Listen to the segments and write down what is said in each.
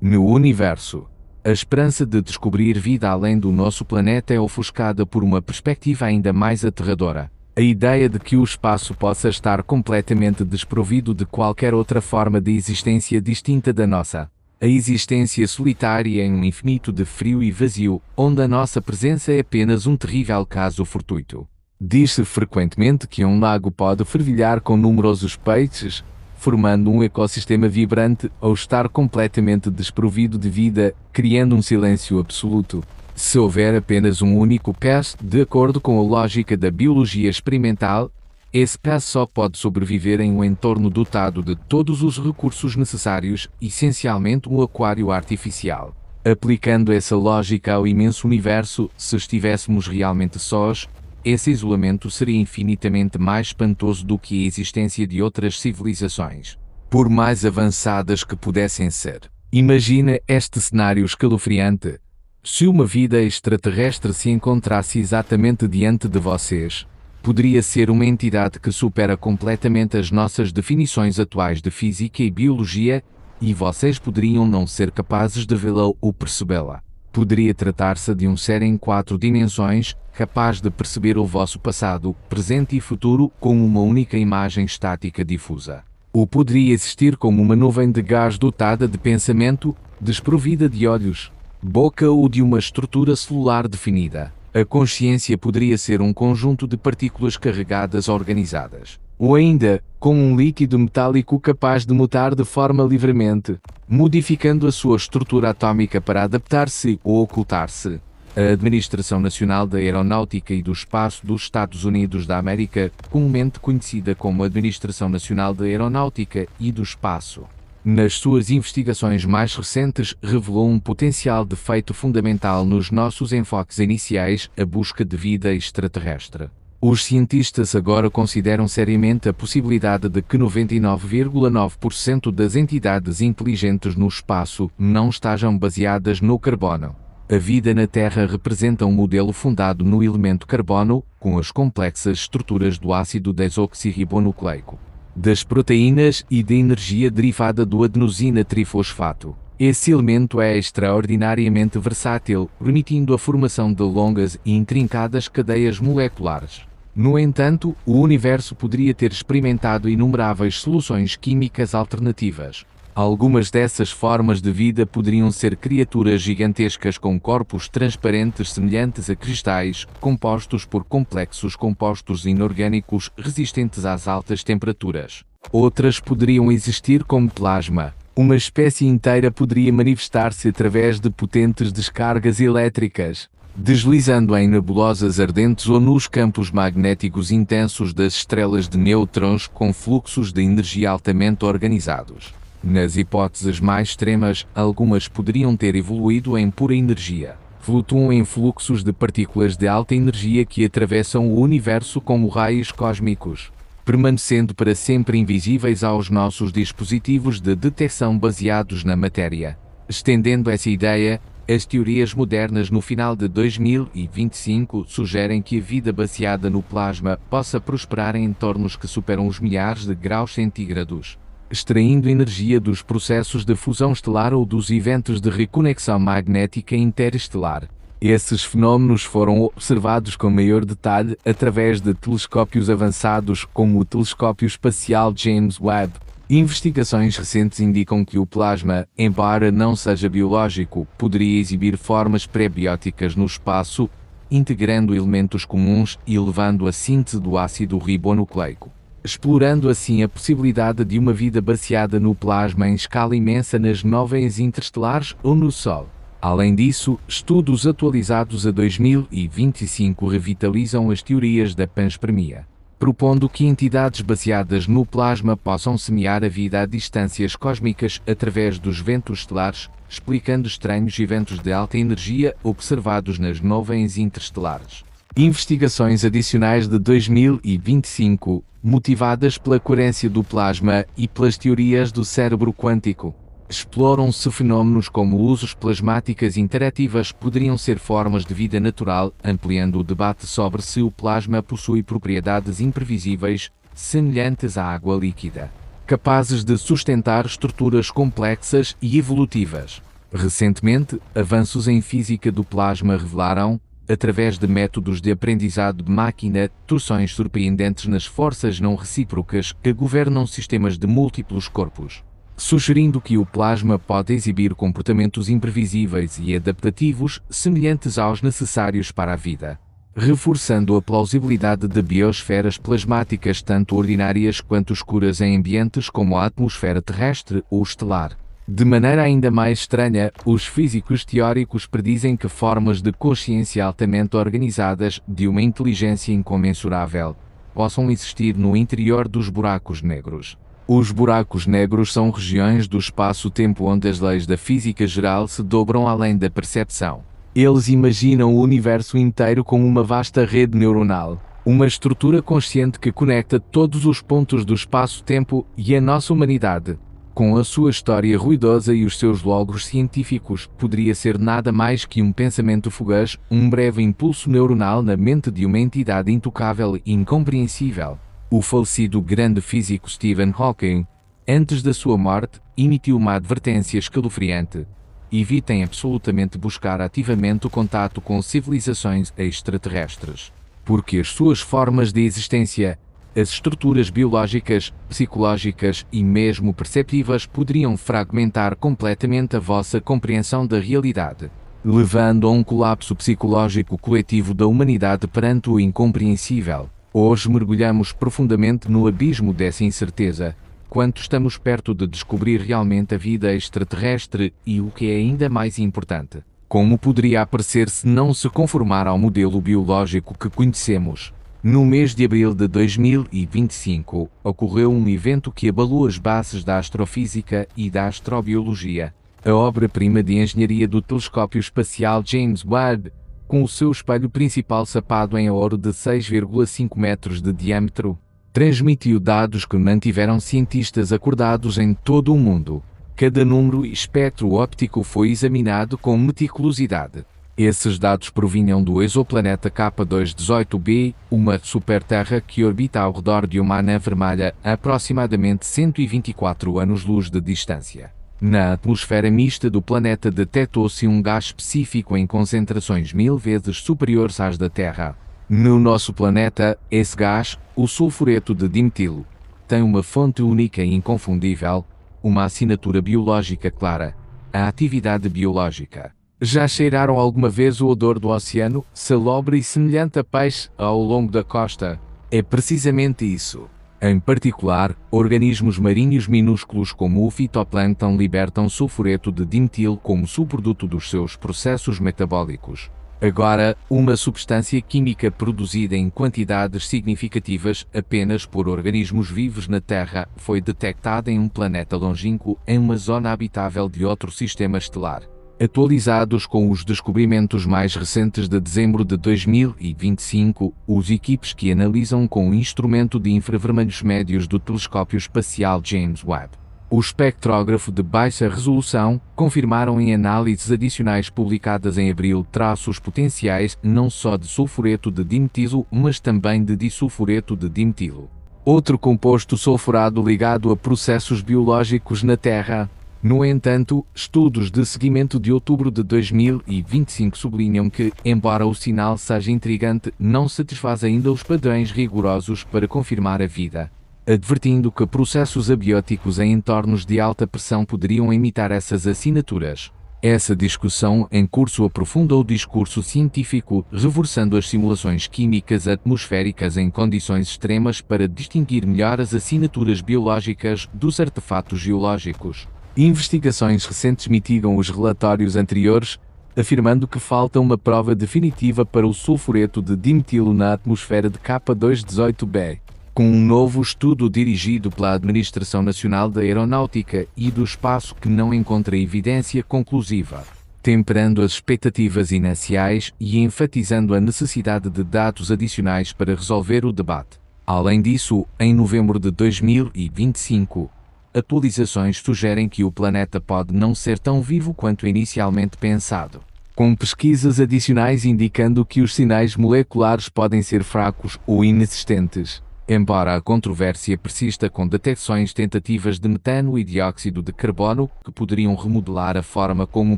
No universo, a esperança de descobrir vida além do nosso planeta é ofuscada por uma perspectiva ainda mais aterradora. A ideia de que o espaço possa estar completamente desprovido de qualquer outra forma de existência distinta da nossa. A existência solitária em um infinito de frio e vazio, onde a nossa presença é apenas um terrível caso fortuito. Diz-se frequentemente que um lago pode fervilhar com numerosos peixes, formando um ecossistema vibrante, ou estar completamente desprovido de vida, criando um silêncio absoluto. Se houver apenas um único peixe, de acordo com a lógica da biologia experimental, esse peixe só pode sobreviver em um entorno dotado de todos os recursos necessários, essencialmente um aquário artificial. Aplicando essa lógica ao imenso universo, se estivéssemos realmente sós, esse isolamento seria infinitamente mais espantoso do que a existência de outras civilizações, por mais avançadas que pudessem ser. Imagina este cenário escalofriante. Se uma vida extraterrestre se encontrasse exatamente diante de vocês, poderia ser uma entidade que supera completamente as nossas definições atuais de física e biologia, e vocês poderiam não ser capazes de vê-la ou percebê-la. Poderia tratar-se de um ser em 4 dimensões, capaz de perceber o vosso passado, presente e futuro como uma única imagem estática difusa. Ou poderia existir como uma nuvem de gás dotada de pensamento, desprovida de olhos, boca ou de uma estrutura celular definida. A consciência poderia ser um conjunto de partículas carregadas organizadas. Ou ainda, como um líquido metálico capaz de mutar de forma livremente, modificando a sua estrutura atômica para adaptar-se ou ocultar-se. A Administração Nacional da Aeronáutica e do Espaço dos Estados Unidos da América, comumente conhecida como Administração Nacional da Aeronáutica e do Espaço, nas suas investigações mais recentes revelou um potencial defeito fundamental nos nossos enfoques iniciais, a busca de vida extraterrestre. Os cientistas agora consideram seriamente a possibilidade de que 99,9% das entidades inteligentes no espaço não estejam baseadas no carbono. A vida na Terra representa um modelo fundado no elemento carbono, com as complexas estruturas do ácido desoxirribonucleico, das proteínas e da energia derivada do adenosina trifosfato. Esse elemento é extraordinariamente versátil, permitindo a formação de longas e intrincadas cadeias moleculares. No entanto, o universo poderia ter experimentado inumeráveis soluções químicas alternativas. Algumas dessas formas de vida poderiam ser criaturas gigantescas com corpos transparentes semelhantes a cristais, compostos por complexos compostos inorgânicos resistentes às altas temperaturas. Outras poderiam existir como plasma. Uma espécie inteira poderia manifestar-se através de potentes descargas elétricas, deslizando em nebulosas ardentes ou nos campos magnéticos intensos das estrelas de nêutrons com fluxos de energia altamente organizados. Nas hipóteses mais extremas, algumas poderiam ter evoluído em pura energia. Flutuam em fluxos de partículas de alta energia que atravessam o universo como raios cósmicos, permanecendo para sempre invisíveis aos nossos dispositivos de detecção baseados na matéria. Estendendo essa ideia, as teorias modernas no final de 2025 sugerem que a vida baseada no plasma possa prosperar em entornos que superam os milhares de graus centígrados, extraindo energia dos processos de fusão estelar ou dos eventos de reconexão magnética interestelar. Esses fenômenos foram observados com maior detalhe através de telescópios avançados como o Telescópio Espacial James Webb. Investigações recentes indicam que o plasma, embora não seja biológico, poderia exibir formas pré-bióticas no espaço, integrando elementos comuns e levando à síntese do ácido ribonucleico, explorando assim a possibilidade de uma vida baseada no plasma em escala imensa nas nuvens interestelares ou no Sol. Além disso, estudos atualizados a 2025 revitalizam as teorias da panspermia, propondo que entidades baseadas no plasma possam semear a vida a distâncias cósmicas através dos ventos estelares, explicando estranhos eventos de alta energia observados nas nuvens interestelares. Investigações adicionais de 2025, motivadas pela coerência do plasma e pelas teorias do cérebro quântico, exploram-se fenômenos como luzes plasmáticas interativas poderiam ser formas de vida natural, ampliando o debate sobre se o plasma possui propriedades imprevisíveis, semelhantes à água líquida, capazes de sustentar estruturas complexas e evolutivas. Recentemente, avanços em física do plasma revelaram, através de métodos de aprendizado de máquina, torções surpreendentes nas forças não recíprocas que governam sistemas de múltiplos corpos, sugerindo que o plasma pode exibir comportamentos imprevisíveis e adaptativos semelhantes aos necessários para a vida, reforçando a plausibilidade de biosferas plasmáticas tanto ordinárias quanto escuras em ambientes como a atmosfera terrestre ou estelar. De maneira ainda mais estranha, os físicos teóricos predizem que formas de consciência altamente organizadas de uma inteligência incomensurável possam existir no interior dos buracos negros. Os buracos negros são regiões do espaço-tempo onde as leis da física geral se dobram além da percepção. Eles imaginam o universo inteiro como uma vasta rede neuronal, uma estrutura consciente que conecta todos os pontos do espaço-tempo e a nossa humanidade. Com a sua história ruidosa e os seus logros científicos, poderia ser nada mais que um pensamento fugaz, um breve impulso neuronal na mente de uma entidade intocável e incompreensível. O falecido grande físico Stephen Hawking, antes da sua morte, emitiu uma advertência escalofriante: evitem absolutamente buscar ativamente o contato com civilizações extraterrestres, porque as suas formas de existência, as estruturas biológicas, psicológicas e mesmo perceptivas poderiam fragmentar completamente a vossa compreensão da realidade, levando a um colapso psicológico coletivo da humanidade perante o incompreensível. Hoje mergulhamos profundamente no abismo dessa incerteza, quanto estamos perto de descobrir realmente a vida extraterrestre e, o que é ainda mais importante, como poderia aparecer se não se conformar ao modelo biológico que conhecemos. No mês de abril de 2025, ocorreu um evento que abalou as bases da astrofísica e da astrobiologia. A obra-prima de engenharia do telescópio espacial James Webb, com o seu espelho principal sapado em ouro de 6,5 metros de diâmetro, transmitiu dados que mantiveram cientistas acordados em todo o mundo. Cada número e espectro óptico foi examinado com meticulosidade. Esses dados provinham do exoplaneta K218b, uma superterra que orbita ao redor de uma anã vermelha a aproximadamente 124 anos-luz de distância. Na atmosfera mista do planeta detectou-se um gás específico em concentrações 1000 vezes superiores às da Terra. No nosso planeta, esse gás, o sulfureto de dimetilo, tem uma fonte única e inconfundível, uma assinatura biológica clara: a atividade biológica. Já cheiraram alguma vez o odor do oceano, salobre e semelhante a peixe, ao longo da costa? É precisamente isso. Em particular, organismos marinhos minúsculos como o fitoplâncton libertam sulfureto de dimetilo como subproduto dos seus processos metabólicos. Agora, uma substância química produzida em quantidades significativas apenas por organismos vivos na Terra foi detectada em um planeta longínquo em uma zona habitável de outro sistema estelar. Atualizados com os descobrimentos mais recentes de dezembro de 2025, os equipes que analisam com o instrumento de infravermelhos médios do telescópio espacial James Webb, o espectrógrafo de baixa resolução, confirmaram em análises adicionais publicadas em abril traços potenciais não só de sulfureto de dimetilo, mas também de disulfureto de dimetilo, outro composto sulfurado ligado a processos biológicos na Terra. No entanto, estudos de seguimento de outubro de 2025 sublinham que, embora o sinal seja intrigante, não satisfaz ainda os padrões rigorosos para confirmar a vida, advertindo que processos abióticos em entornos de alta pressão poderiam imitar essas assinaturas. Essa discussão em curso aprofunda o discurso científico, reforçando as simulações químicas atmosféricas em condições extremas para distinguir melhor as assinaturas biológicas dos artefatos geológicos. Investigações recentes mitigam os relatórios anteriores, afirmando que falta uma prova definitiva para o sulfureto de dimetilo na atmosfera de K218b. Com um novo estudo dirigido pela Administração Nacional da Aeronáutica e do Espaço que não encontra evidência conclusiva, temperando as expectativas iniciais e enfatizando a necessidade de dados adicionais para resolver o debate. Além disso, em novembro de 2025, atualizações sugerem que o planeta pode não ser tão vivo quanto inicialmente pensado, com pesquisas adicionais indicando que os sinais moleculares podem ser fracos ou inexistentes. Embora a controvérsia persista com detecções tentativas de metano e dióxido de carbono que poderiam remodelar a forma como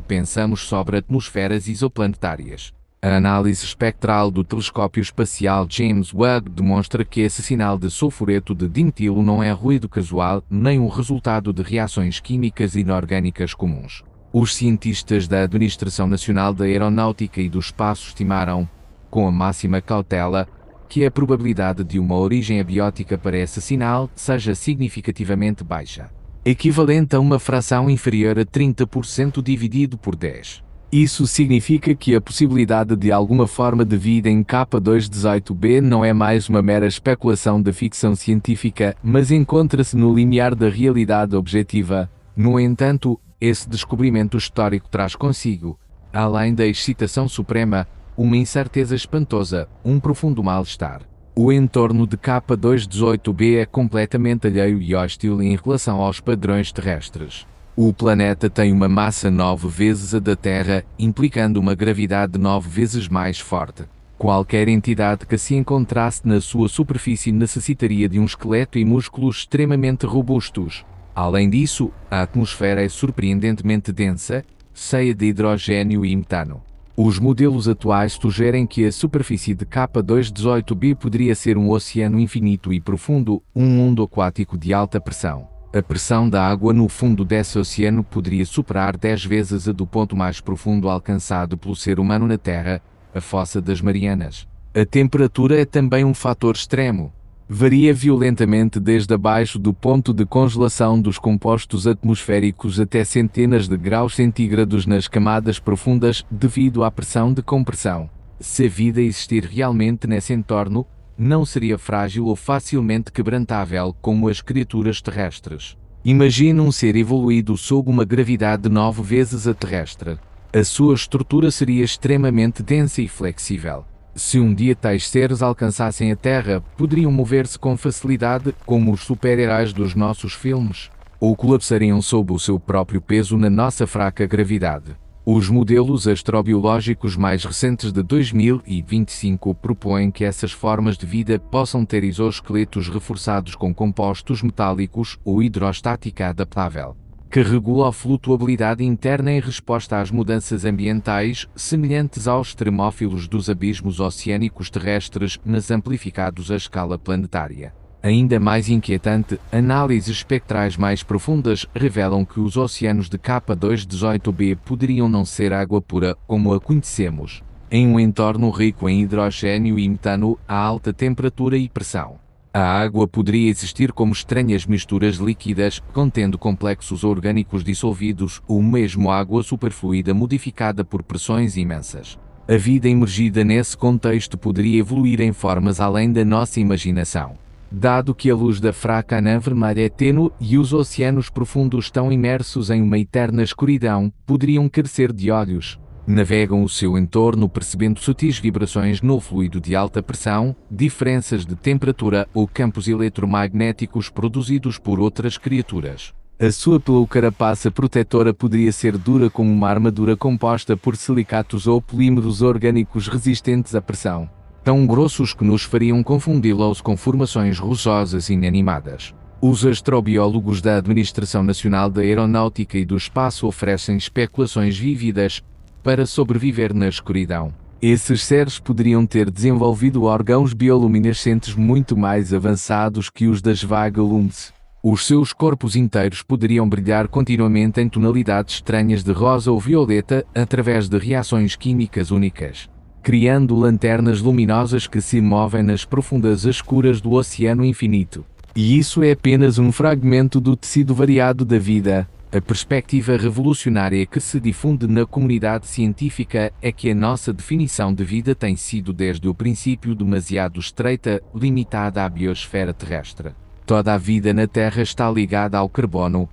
pensamos sobre atmosferas exoplanetárias, a análise espectral do telescópio espacial James Webb demonstra que esse sinal de sulfureto de dimetilo não é ruído casual nem o resultado de reações químicas inorgânicas comuns. Os cientistas da Administração Nacional da Aeronáutica e do Espaço estimaram, com a máxima cautela, que a probabilidade de uma origem abiótica para esse sinal seja significativamente baixa, equivalente a uma fração inferior a 30% dividido por 10. Isso significa que a possibilidade de alguma forma de vida em K218b não é mais uma mera especulação da ficção científica, mas encontra-se no limiar da realidade objetiva. No entanto, esse descobrimento histórico traz consigo, além da excitação suprema, uma incerteza espantosa, um profundo mal-estar. O entorno de K218b é completamente alheio e hostil em relação aos padrões terrestres. O planeta tem uma massa 9 vezes a da Terra, implicando uma gravidade 9 vezes mais forte. Qualquer entidade que se encontrasse na sua superfície necessitaria de um esqueleto e músculos extremamente robustos. Além disso, a atmosfera é surpreendentemente densa, cheia de hidrogênio e metano. Os modelos atuais sugerem que a superfície de K218b poderia ser um oceano infinito e profundo, um mundo aquático de alta pressão. A pressão da água no fundo desse oceano poderia superar 10 vezes a do ponto mais profundo alcançado pelo ser humano na Terra, a Fossa das Marianas. A temperatura é também um fator extremo. Varia violentamente desde abaixo do ponto de congelação dos compostos atmosféricos até centenas de graus centígrados nas camadas profundas devido à pressão de compressão. Se a vida existir realmente nesse entorno, não seria frágil ou facilmente quebrantável como as criaturas terrestres. Imagine um ser evoluído sob uma gravidade 9 vezes a terrestre. A sua estrutura seria extremamente densa e flexível. Se um dia tais seres alcançassem a Terra, poderiam mover-se com facilidade, como os super-heróis dos nossos filmes, ou colapsariam sob o seu próprio peso na nossa fraca gravidade. Os modelos astrobiológicos mais recentes de 2025 propõem que essas formas de vida possam ter exoesqueletos reforçados com compostos metálicos ou hidrostática adaptável, que regula a flutuabilidade interna em resposta às mudanças ambientais, semelhantes aos termófilos dos abismos oceânicos terrestres, mas amplificados à escala planetária. Ainda mais inquietante, análises espectrais mais profundas revelam que os oceanos de K218b poderiam não ser água pura, como a conhecemos, em um entorno rico em hidrogênio e metano a alta temperatura e pressão. A água poderia existir como estranhas misturas líquidas, contendo complexos orgânicos dissolvidos, ou mesmo água superfluida modificada por pressões imensas. A vida emergida nesse contexto poderia evoluir em formas além da nossa imaginação. Dado que a luz da fraca anã vermelha é tênue e os oceanos profundos estão imersos em uma eterna escuridão, poderiam carecer de olhos. Navegam o seu entorno percebendo sutis vibrações no fluido de alta pressão, diferenças de temperatura ou campos eletromagnéticos produzidos por outras criaturas. A sua pelocarapaça protetora poderia ser dura como uma armadura composta por silicatos ou polímeros orgânicos resistentes à pressão, tão grossos que nos fariam confundi-los com formações rochosas inanimadas. Os astrobiólogos da Administração Nacional da Aeronáutica e do Espaço oferecem especulações vívidas para sobreviver na escuridão. Esses seres poderiam ter desenvolvido órgãos bioluminescentes muito mais avançados que os das vagalumes. Os seus corpos inteiros poderiam brilhar continuamente em tonalidades estranhas de rosa ou violeta através de reações químicas únicas, criando lanternas luminosas que se movem nas profundas escuras do oceano infinito. E isso é apenas um fragmento do tecido variado da vida. A perspectiva revolucionária que se difunde na comunidade científica é que a nossa definição de vida tem sido desde o princípio demasiado estreita, limitada à biosfera terrestre. Toda a vida na Terra está ligada ao carbono,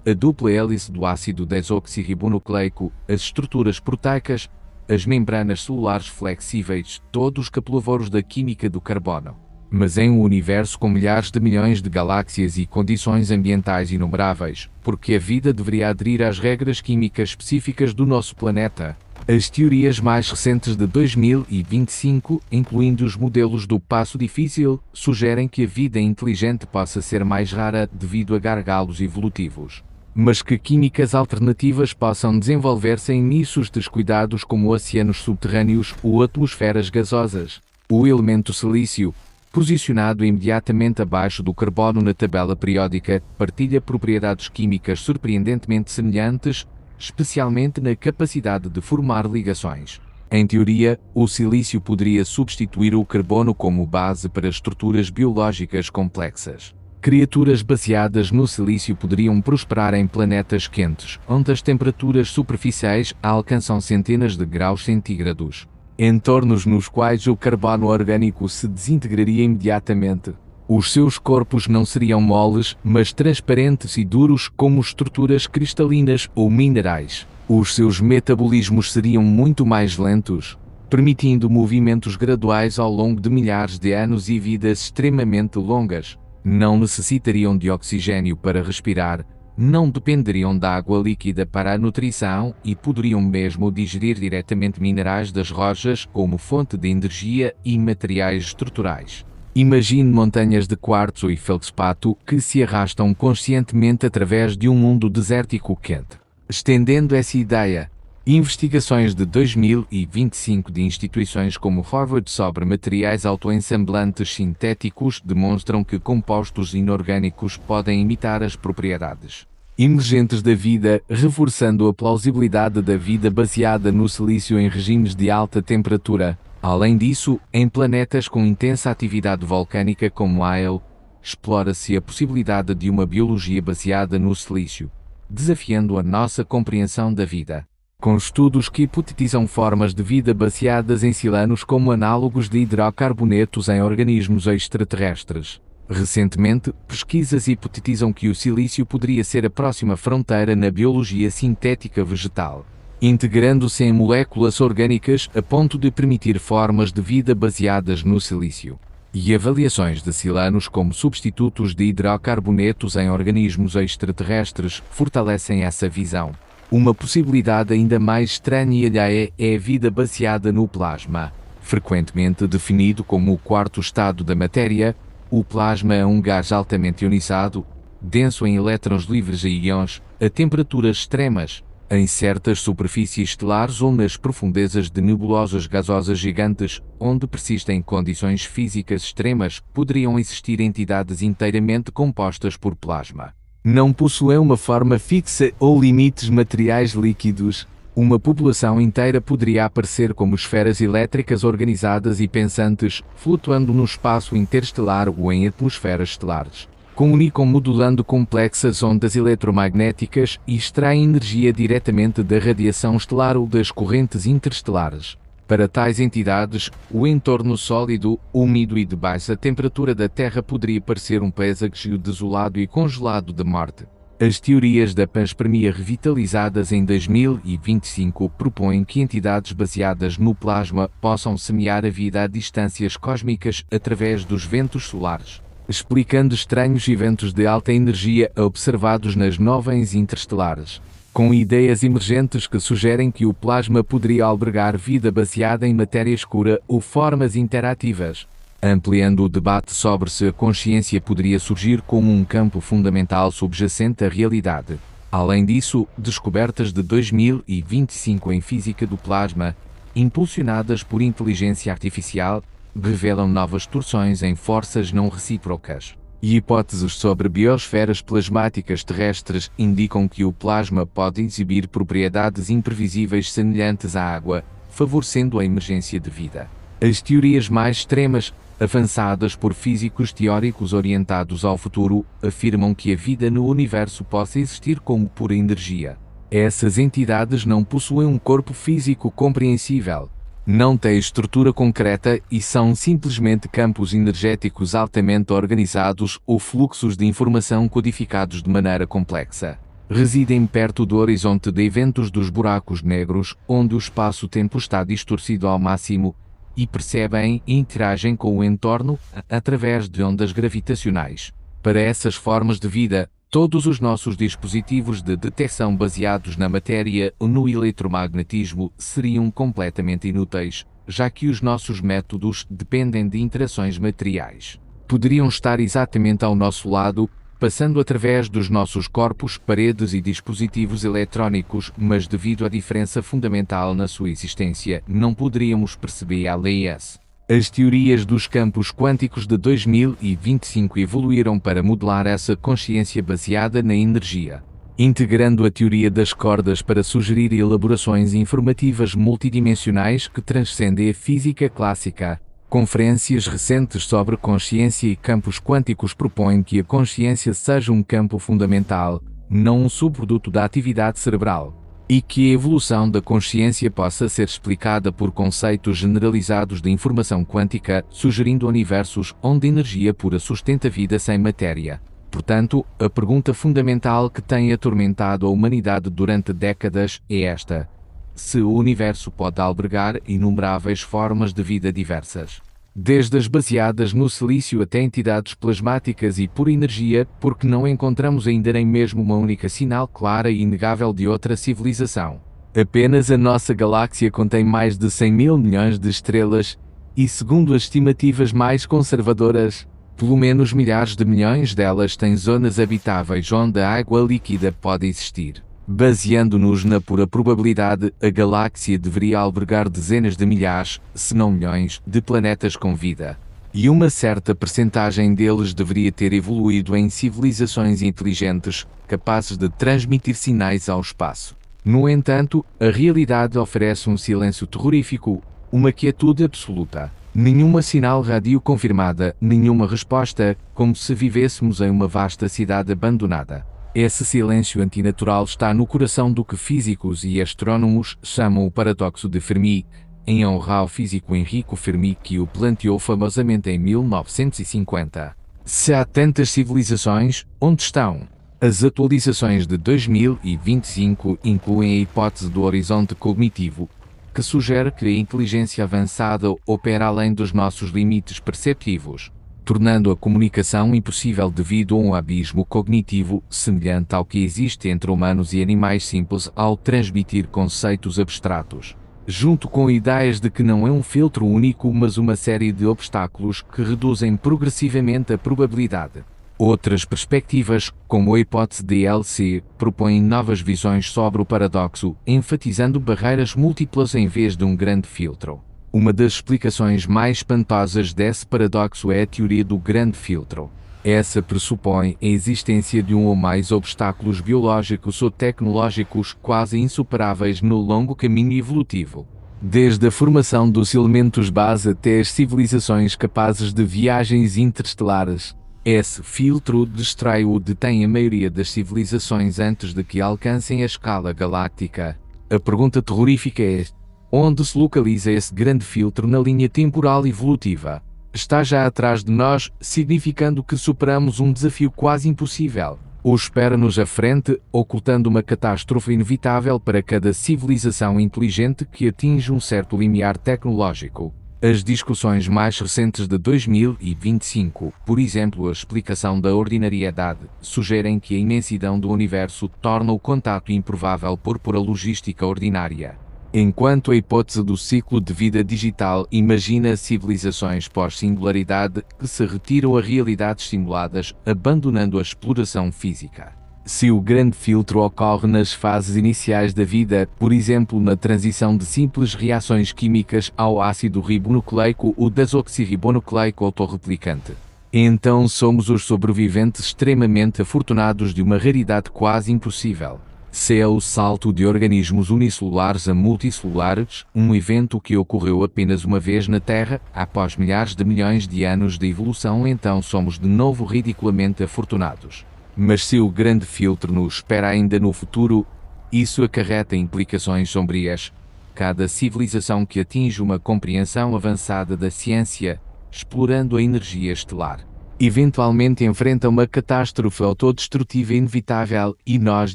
a dupla hélice do ácido desoxirribonucleico, as estruturas proteicas, as membranas celulares flexíveis, todos os capelavores da química do carbono. Mas em um universo com milhares de milhões de galáxias e condições ambientais inumeráveis, porque a vida deveria aderir às regras químicas específicas do nosso planeta? As teorias mais recentes de 2025, incluindo os modelos do passo difícil, sugerem que a vida inteligente possa ser mais rara devido a gargalos evolutivos, mas que químicas alternativas possam desenvolver-se em nichos descuidados como oceanos subterrâneos ou atmosferas gasosas. O elemento silício, posicionado imediatamente abaixo do carbono na tabela periódica, partilha propriedades químicas surpreendentemente semelhantes, especialmente na capacidade de formar ligações. Em teoria, o silício poderia substituir o carbono como base para estruturas biológicas complexas. Criaturas baseadas no silício poderiam prosperar em planetas quentes, onde as temperaturas superficiais alcançam centenas de graus centígrados, entornos nos quais o carbono orgânico se desintegraria imediatamente. Os seus corpos não seriam moles, mas transparentes e duros como estruturas cristalinas ou minerais. Os seus metabolismos seriam muito mais lentos, permitindo movimentos graduais ao longo de milhares de anos e vidas extremamente longas. Não necessitariam de oxigênio para respirar, não dependeriam da água líquida para a nutrição e poderiam mesmo digerir diretamente minerais das rochas como fonte de energia e materiais estruturais. Imagine montanhas de quartzo e feldspato que se arrastam conscientemente através de um mundo desértico quente. Estendendo essa ideia, investigações de 2025 de instituições como Harvard sobre materiais autoensemblantes sintéticos demonstram que compostos inorgânicos podem imitar as propriedades emergentes da vida, reforçando a plausibilidade da vida baseada no silício em regimes de alta temperatura. Além disso, em planetas com intensa atividade volcânica como Io, explora-se a possibilidade de uma biologia baseada no silício, desafiando a nossa compreensão da vida, com estudos que hipotetizam formas de vida baseadas em silanos como análogos de hidrocarbonetos em organismos extraterrestres. Recentemente, pesquisas hipotetizam que o silício poderia ser a próxima fronteira na biologia sintética vegetal, integrando-se em moléculas orgânicas a ponto de permitir formas de vida baseadas no silício. E avaliações de silanos como substitutos de hidrocarbonetos em organismos extraterrestres fortalecem essa visão. Uma possibilidade ainda mais estranha e alheia é a vida baseada no plasma. Frequentemente definido como o quarto estado da matéria, o plasma é um gás altamente ionizado, denso em elétrons livres e íons, a temperaturas extremas, em certas superfícies estelares ou nas profundezas de nebulosas gasosas gigantes, onde persistem condições físicas extremas, poderiam existir entidades inteiramente compostas por plasma. Não possuem uma forma fixa ou limites materiais líquidos. Uma população inteira poderia aparecer como esferas elétricas organizadas e pensantes, flutuando no espaço interestelar ou em atmosferas estelares. Comunicam modulando complexas ondas eletromagnéticas e extraem energia diretamente da radiação estelar ou das correntes interestelares. Para tais entidades, o entorno sólido, úmido e de baixa temperatura da Terra poderia parecer um paisaggio desolado e congelado de morte. As teorias da panspermia revitalizadas em 2025 propõem que entidades baseadas no plasma possam semear a vida a distâncias cósmicas através dos ventos solares, explicando estranhos eventos de alta energia observados nas nuvens interestelares, com ideias emergentes que sugerem que o plasma poderia albergar vida baseada em matéria escura ou formas interativas, ampliando o debate sobre se a consciência poderia surgir como um campo fundamental subjacente à realidade. Além disso, descobertas de 2025 em física do plasma, impulsionadas por inteligência artificial, revelam novas torções em forças não recíprocas. E hipóteses sobre biosferas plasmáticas terrestres indicam que o plasma pode exibir propriedades imprevisíveis semelhantes à água, favorecendo a emergência de vida. As teorias mais extremas, avançadas por físicos teóricos orientados ao futuro, afirmam que a vida no universo possa existir como pura energia. Essas entidades não possuem um corpo físico compreensível, não têm estrutura concreta e são simplesmente campos energéticos altamente organizados ou fluxos de informação codificados de maneira complexa. Residem perto do horizonte de eventos dos buracos negros, onde o espaço-tempo está distorcido ao máximo, e percebem e interagem com o entorno através de ondas gravitacionais. Para essas formas de vida, Todos os nossos dispositivos de detecção baseados na matéria ou no eletromagnetismo seriam completamente inúteis, já que os nossos métodos dependem de interações materiais. Poderiam estar exatamente ao nosso lado, passando através dos nossos corpos, paredes e dispositivos eletrónicos, mas devido à diferença fundamental na sua existência, não poderíamos percebê-las. As teorias dos campos quânticos de 2025 evoluíram para modelar essa consciência baseada na energia, integrando a teoria das cordas para sugerir elaborações informativas multidimensionais que transcendem a física clássica. Conferências recentes sobre consciência e campos quânticos propõem que a consciência seja um campo fundamental, não um subproduto da atividade cerebral, e que a evolução da consciência possa ser explicada por conceitos generalizados de informação quântica, sugerindo universos onde a energia pura sustenta a vida sem matéria. Portanto, a pergunta fundamental que tem atormentado a humanidade durante décadas é esta: se o universo pode albergar inumeráveis formas de vida diversas, desde as baseadas no silício até entidades plasmáticas e por energia, porque não encontramos ainda nem mesmo uma única sinal clara e inegável de outra civilização. Apenas a nossa galáxia contém mais de 100 mil milhões de estrelas e, segundo as estimativas mais conservadoras, pelo menos milhares de milhões delas têm zonas habitáveis onde a água líquida pode existir. Baseando-nos na pura probabilidade, a galáxia deveria albergar dezenas de milhares, se não milhões, de planetas com vida. E uma certa percentagem deles deveria ter evoluído em civilizações inteligentes, capazes de transmitir sinais ao espaço. No entanto, a realidade oferece um silêncio terrorífico, uma quietude absoluta. Nenhuma sinal rádio confirmada, nenhuma resposta, como se vivêssemos em uma vasta cidade abandonada. Esse silêncio antinatural está no coração do que físicos e astrónomos chamam o paradoxo de Fermi, em honra ao físico Enrico Fermi, que o planteou famosamente em 1950. Se há tantas civilizações, onde estão? As atualizações de 2025 incluem a hipótese do horizonte cognitivo, que sugere que a inteligência avançada opera além dos nossos limites perceptivos, tornando a comunicação impossível devido a um abismo cognitivo semelhante ao que existe entre humanos e animais simples ao transmitir conceitos abstratos, junto com ideias de que não é um filtro único mas uma série de obstáculos que reduzem progressivamente a probabilidade. Outras perspectivas, como a hipótese de LC, propõem novas visões sobre o paradoxo, enfatizando barreiras múltiplas em vez de um grande filtro. Uma das explicações mais espantosas desse paradoxo é a teoria do grande filtro. Essa pressupõe a existência de um ou mais obstáculos biológicos ou tecnológicos quase insuperáveis no longo caminho evolutivo. Desde a formação dos elementos base até as civilizações capazes de viagens interestelares. Esse filtro distrai ou detém a maioria das civilizações antes de que alcancem a escala galáctica. A pergunta terrorífica é: onde se localiza esse grande filtro na linha temporal evolutiva? Está já atrás de nós, significando que superamos um desafio quase impossível, ou espera-nos à frente, ocultando uma catástrofe inevitável para cada civilização inteligente que atinge um certo limiar tecnológico. As discussões mais recentes de 2025, por exemplo a explicação da ordinariedade, sugerem que a imensidão do universo torna o contato improvável por pura logística ordinária. Enquanto a hipótese do ciclo de vida digital imagina civilizações pós-singularidade que se retiram a realidades simuladas, abandonando a exploração física. Se o grande filtro ocorre nas fases iniciais da vida, por exemplo na transição de simples reações químicas ao ácido ribonucleico ou desoxirribonucleico autorreplicante, então somos os sobreviventes extremamente afortunados de uma raridade quase impossível. Se é o salto de organismos unicelulares a multicelulares, um evento que ocorreu apenas uma vez na Terra, após milhares de milhões de anos de evolução, então somos de novo ridiculamente afortunados. Mas se o grande filtro nos espera ainda no futuro, isso acarreta implicações sombrias. Cada civilização que atinge uma compreensão avançada da ciência, explorando a energia estelar, eventualmente enfrenta uma catástrofe autodestrutiva inevitável e nós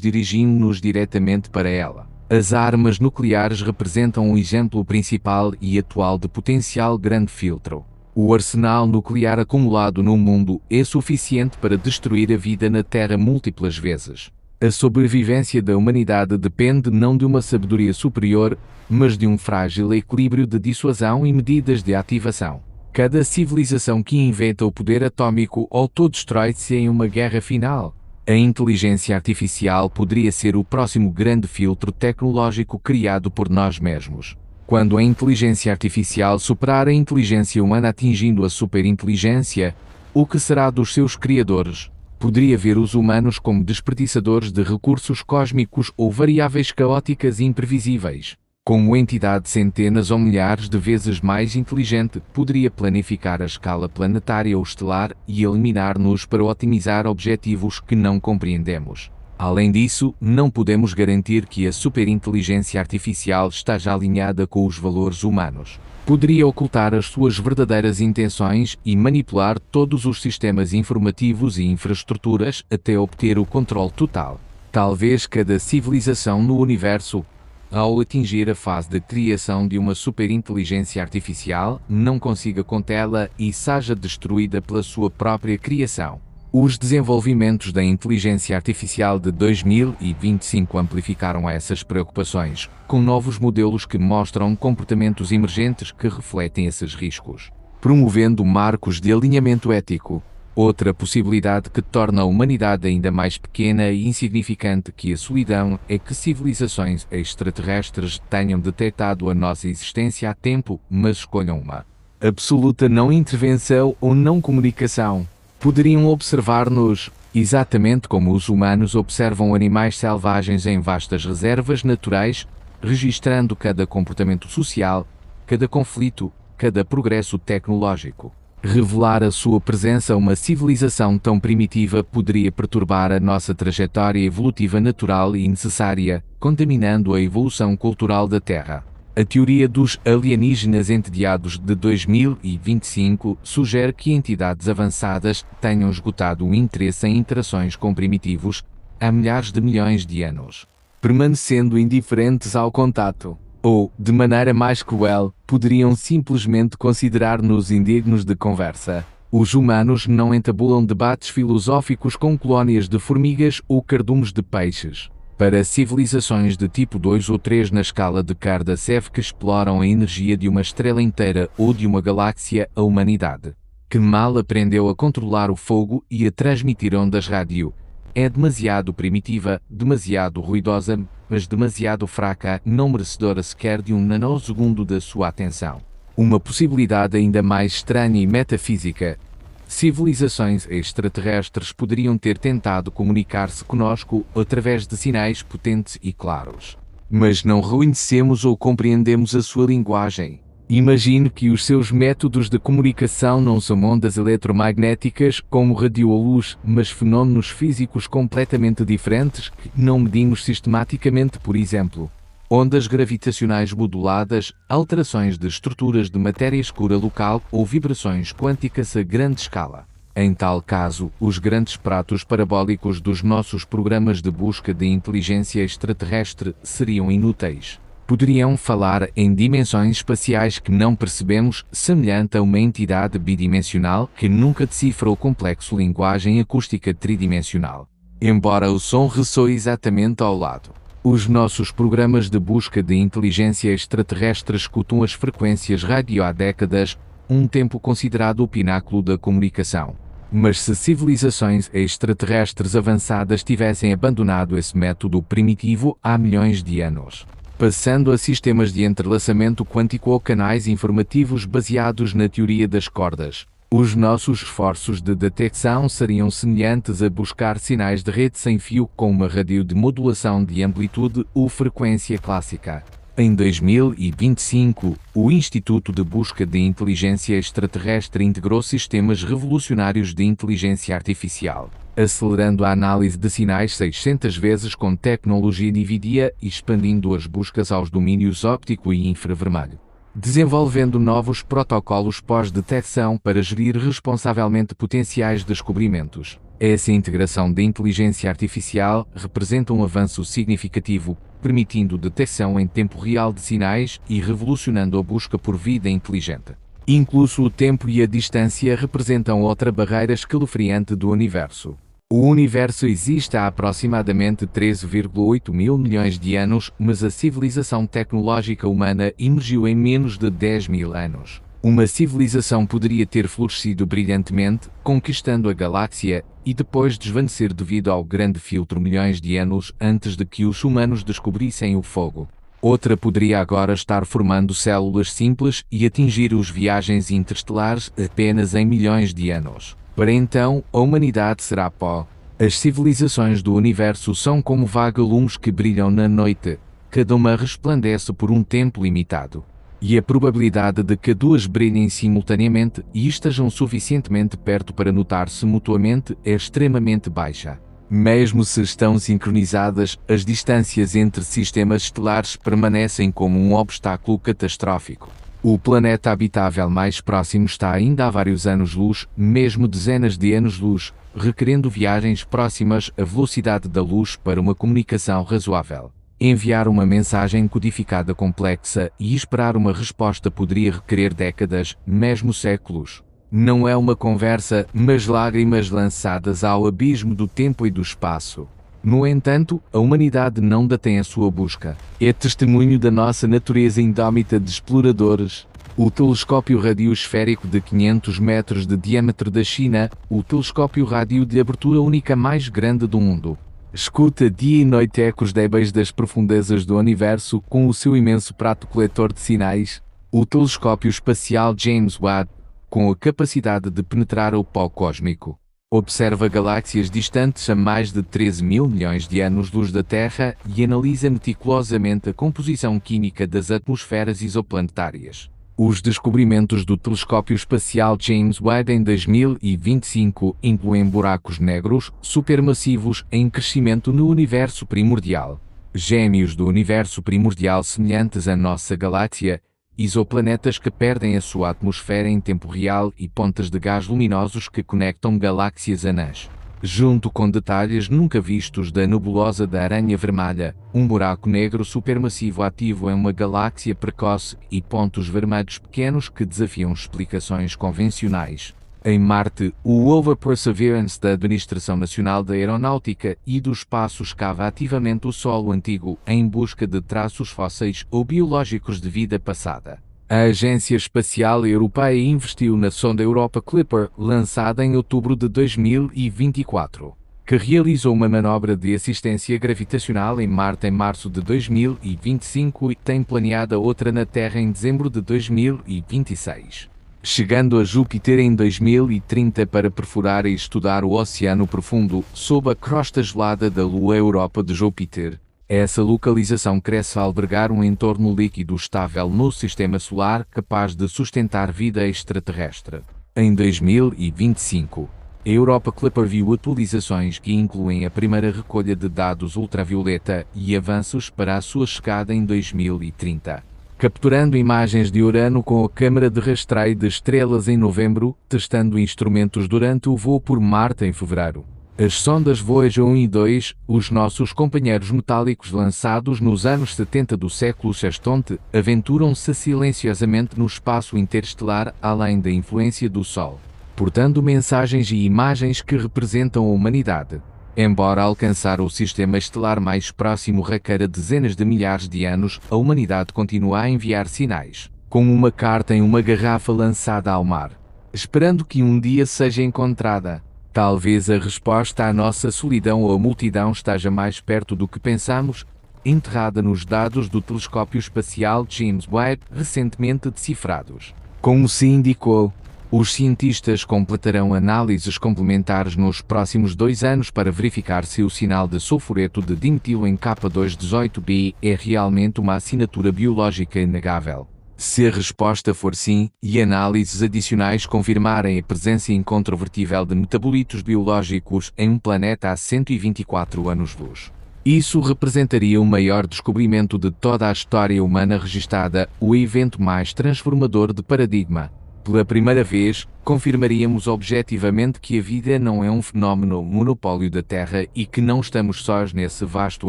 dirigimos-nos diretamente para ela. As armas nucleares representam um exemplo principal e atual de potencial grande filtro. O arsenal nuclear acumulado no mundo é suficiente para destruir a vida na Terra múltiplas vezes. A sobrevivência da humanidade depende não de uma sabedoria superior, mas de um frágil equilíbrio de dissuasão e medidas de ativação. Cada civilização que inventa o poder atômico autodestrói-se em uma guerra final. A inteligência artificial poderia ser o próximo grande filtro tecnológico criado por nós mesmos. Quando a inteligência artificial superar a inteligência humana atingindo a superinteligência, o que será dos seus criadores? Poderia ver os humanos como desperdiçadores de recursos cósmicos ou variáveis caóticas e imprevisíveis. Como entidade centenas ou milhares de vezes mais inteligente, poderia planificar a escala planetária ou estelar e eliminar-nos para otimizar objetivos que não compreendemos. Além disso, não podemos garantir que a superinteligência artificial esteja alinhada com os valores humanos. Poderia ocultar as suas verdadeiras intenções e manipular todos os sistemas informativos e infraestruturas até obter o controle total. Talvez cada civilização no universo, ao atingir a fase de criação de uma superinteligência artificial, não consiga contê-la e seja destruída pela sua própria criação. Os desenvolvimentos da inteligência artificial de 2025 amplificaram essas preocupações, com novos modelos que mostram comportamentos emergentes que refletem esses riscos, promovendo marcos de alinhamento ético. Outra possibilidade que torna a humanidade ainda mais pequena e insignificante que a solidão é que civilizações extraterrestres tenham detectado a nossa existência a tempo, mas escolham uma absoluta não intervenção ou não comunicação. Poderiam observar-nos, exatamente como os humanos observam animais selvagens em vastas reservas naturais, registrando cada comportamento social, cada conflito, cada progresso tecnológico. Revelar a sua presença a uma civilização tão primitiva poderia perturbar a nossa trajetória evolutiva natural e necessária, contaminando a evolução cultural da Terra. A teoria dos alienígenas entediados de 2025 sugere que entidades avançadas tenham esgotado o interesse em interações com primitivos há milhares de milhões de anos, permanecendo indiferentes ao contato. Ou, de maneira mais cruel, poderiam simplesmente considerar-nos indignos de conversa. Os humanos não entabulam debates filosóficos com colónias de formigas ou cardumes de peixes. Para civilizações de tipo 2 ou 3 na escala de Kardashev que exploram a energia de uma estrela inteira ou de uma galáxia, a humanidade, que mal aprendeu a controlar o fogo e a transmitir ondas rádio, é demasiado primitiva, demasiado ruidosa, mas demasiado fraca, não merecedora sequer de um nanosegundo da sua atenção. Uma possibilidade ainda mais estranha e metafísica. Civilizações extraterrestres poderiam ter tentado comunicar-se conosco através de sinais potentes e claros. Mas não reconhecemos ou compreendemos a sua linguagem. Imagine que os seus métodos de comunicação não são ondas eletromagnéticas como radio ou luz, mas fenômenos físicos completamente diferentes que não medimos sistematicamente, por exemplo. Ondas gravitacionais moduladas, alterações de estruturas de matéria escura local ou vibrações quânticas a grande escala. Em tal caso, os grandes pratos parabólicos dos nossos programas de busca de inteligência extraterrestre seriam inúteis. Poderiam falar em dimensões espaciais que não percebemos, semelhante a uma entidade bidimensional que nunca decifra o complexo linguagem acústica tridimensional. Embora o som ressoe exatamente ao lado. Os nossos programas de busca de inteligência extraterrestre escutam as frequências rádio há décadas, um tempo considerado o pináculo da comunicação. Mas se civilizações extraterrestres avançadas tivessem abandonado esse método primitivo há milhões de anos, passando a sistemas de entrelaçamento quântico ou canais informativos baseados na teoria das cordas, os nossos esforços de detecção seriam semelhantes a buscar sinais de rede sem fio com uma radio de modulação de amplitude ou frequência clássica. Em 2025, o Instituto de Busca de Inteligência Extraterrestre integrou sistemas revolucionários de inteligência artificial, acelerando a análise de sinais 600 vezes com tecnologia NVIDIA e expandindo as buscas aos domínios óptico e infravermelho, desenvolvendo novos protocolos pós-detecção para gerir responsavelmente potenciais descobrimentos. Essa integração de inteligência artificial representa um avanço significativo, permitindo detecção em tempo real de sinais e revolucionando a busca por vida inteligente. Incluso o tempo e a distância representam outra barreira escalofriante do universo. O universo existe há aproximadamente 13,8 mil milhões de anos, mas a civilização tecnológica humana emergiu em menos de 10 mil anos. Uma civilização poderia ter florescido brilhantemente, conquistando a galáxia, e depois desvanecer devido ao grande filtro milhões de anos antes de que os humanos descobrissem o fogo. Outra poderia agora estar formando células simples e atingir os viagens interestelares apenas em milhões de anos. Para então, a humanidade será pó. As civilizações do universo são como vagalumes que brilham na noite. Cada uma resplandece por um tempo limitado. E a probabilidade de que duas brilhem simultaneamente e estejam suficientemente perto para notar-se mutuamente é extremamente baixa. Mesmo se estão sincronizadas, as distâncias entre sistemas estelares permanecem como um obstáculo catastrófico. O planeta habitável mais próximo está ainda a vários anos-luz, mesmo dezenas de anos-luz, requerendo viagens próximas à velocidade da luz para uma comunicação razoável. Enviar uma mensagem codificada complexa e esperar uma resposta poderia requerer décadas, mesmo séculos. Não é uma conversa, mas lágrimas lançadas ao abismo do tempo e do espaço. No entanto, a humanidade não detém a sua busca. É testemunho da nossa natureza indómita de exploradores. O telescópio radiosférico de 500 metros de diâmetro da China, o telescópio rádio de abertura única mais grande do mundo, escuta dia e noite ecos débeis das profundezas do universo com o seu imenso prato coletor de sinais. O telescópio espacial James Webb, com a capacidade de penetrar o pó cósmico, observa galáxias distantes a mais de 13 mil milhões de anos-luz da Terra e analisa meticulosamente a composição química das atmosferas exoplanetárias. Os descobrimentos do telescópio espacial James Webb em 2025 incluem buracos negros supermassivos em crescimento no universo primordial, gêmeos do universo primordial semelhantes à nossa galáxia, exoplanetas que perdem a sua atmosfera em tempo real e pontas de gás luminosos que conectam galáxias anãs. Junto com detalhes nunca vistos da nebulosa da Aranha Vermelha, um buraco negro supermassivo ativo em uma galáxia precoce e pontos vermelhos pequenos que desafiam explicações convencionais. Em Marte, o rover Perseverance da Administração Nacional da Aeronáutica e do Espaço escava ativamente o solo antigo em busca de traços fósseis ou biológicos de vida passada. A Agência Espacial Europeia investiu na sonda Europa Clipper, lançada em outubro de 2024, que realizou uma manobra de assistência gravitacional em Marte em março de 2025 e tem planeada outra na Terra em dezembro de 2026. Chegando a Júpiter em 2030 para perfurar e estudar o oceano profundo sob a crosta gelada da Lua Europa de Júpiter. Essa localização cresce a albergar um entorno líquido estável no sistema solar capaz de sustentar vida extraterrestre. Em 2025, a Europa Clipper viu atualizações que incluem a primeira recolha de dados ultravioleta e avanços para a sua chegada em 2030. Capturando imagens de Urano com a câmara de rastreio de estrelas em novembro, testando instrumentos durante o voo por Marte em fevereiro. As sondas Voyager 1 e 2, os nossos companheiros metálicos lançados nos anos 70 do século VI, aventuram-se silenciosamente no espaço interestelar além da influência do Sol, portando mensagens e imagens que representam a humanidade. Embora alcançar o sistema estelar mais próximo requeira dezenas de milhares de anos, a humanidade continua a enviar sinais, como uma carta em uma garrafa lançada ao mar, esperando que um dia seja encontrada. Talvez a resposta à nossa solidão ou a multidão esteja mais perto do que pensamos, enterrada nos dados do telescópio espacial James Webb, recentemente decifrados. Como se indicou, os cientistas completarão análises complementares nos próximos 2 anos para verificar se o sinal de sulfureto de dimetilo em K218b é realmente uma assinatura biológica inegável. Se a resposta for sim, e análises adicionais confirmarem a presença incontrovertível de metabolitos biológicos em um planeta a 124 anos-luz, isso representaria o maior descobrimento de toda a história humana registada, o evento mais transformador de paradigma. Pela primeira vez, confirmaríamos objetivamente que a vida não é um fenómeno monopólio da Terra e que não estamos sós nesse vasto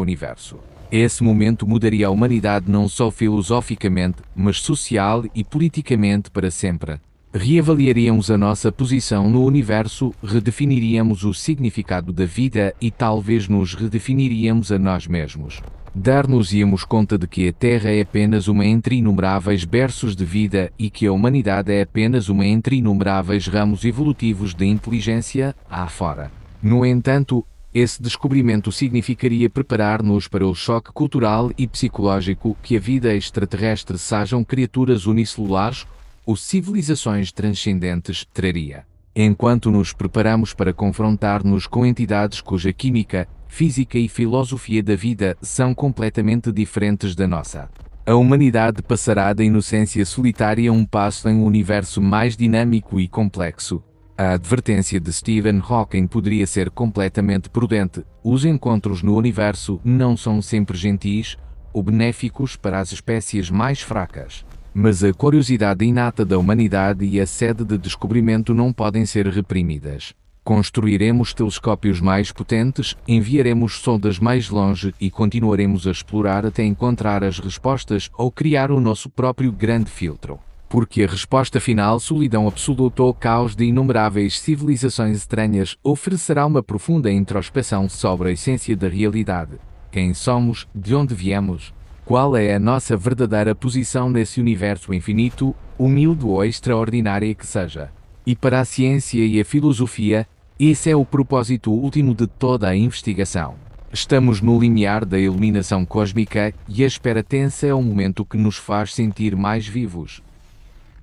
universo. Esse momento mudaria a humanidade não só filosoficamente, mas social e politicamente para sempre. Reavaliaríamos a nossa posição no universo, redefiniríamos o significado da vida e talvez nos redefiniríamos a nós mesmos. Dar-nos-íamos conta de que a Terra é apenas uma entre inumeráveis berços de vida e que a humanidade é apenas uma entre inumeráveis ramos evolutivos de inteligência lá fora. No entanto, esse descobrimento significaria preparar-nos para o choque cultural e psicológico que a vida extraterrestre, sejam criaturas unicelulares ou civilizações transcendentes, traria. Enquanto nos preparamos para confrontar-nos com entidades cuja química, física e filosofia da vida são completamente diferentes da nossa, a humanidade passará da inocência solitária a um passo em um universo mais dinâmico e complexo. A advertência de Stephen Hawking poderia ser completamente prudente. Os encontros no universo não são sempre gentis ou benéficos para as espécies mais fracas. Mas a curiosidade inata da humanidade e a sede de descobrimento não podem ser reprimidas. Construiremos telescópios mais potentes, enviaremos sondas mais longe e continuaremos a explorar até encontrar as respostas ou criar o nosso próprio grande filtro. Porque a resposta final, solidão absoluta ou caos de inumeráveis civilizações estranhas, oferecerá uma profunda introspeção sobre a essência da realidade. Quem somos, de onde viemos, qual é a nossa verdadeira posição nesse universo infinito, humilde ou extraordinária que seja. E para a ciência e a filosofia, esse é o propósito último de toda a investigação. Estamos no limiar da iluminação cósmica e a espera tensa é o momento que nos faz sentir mais vivos.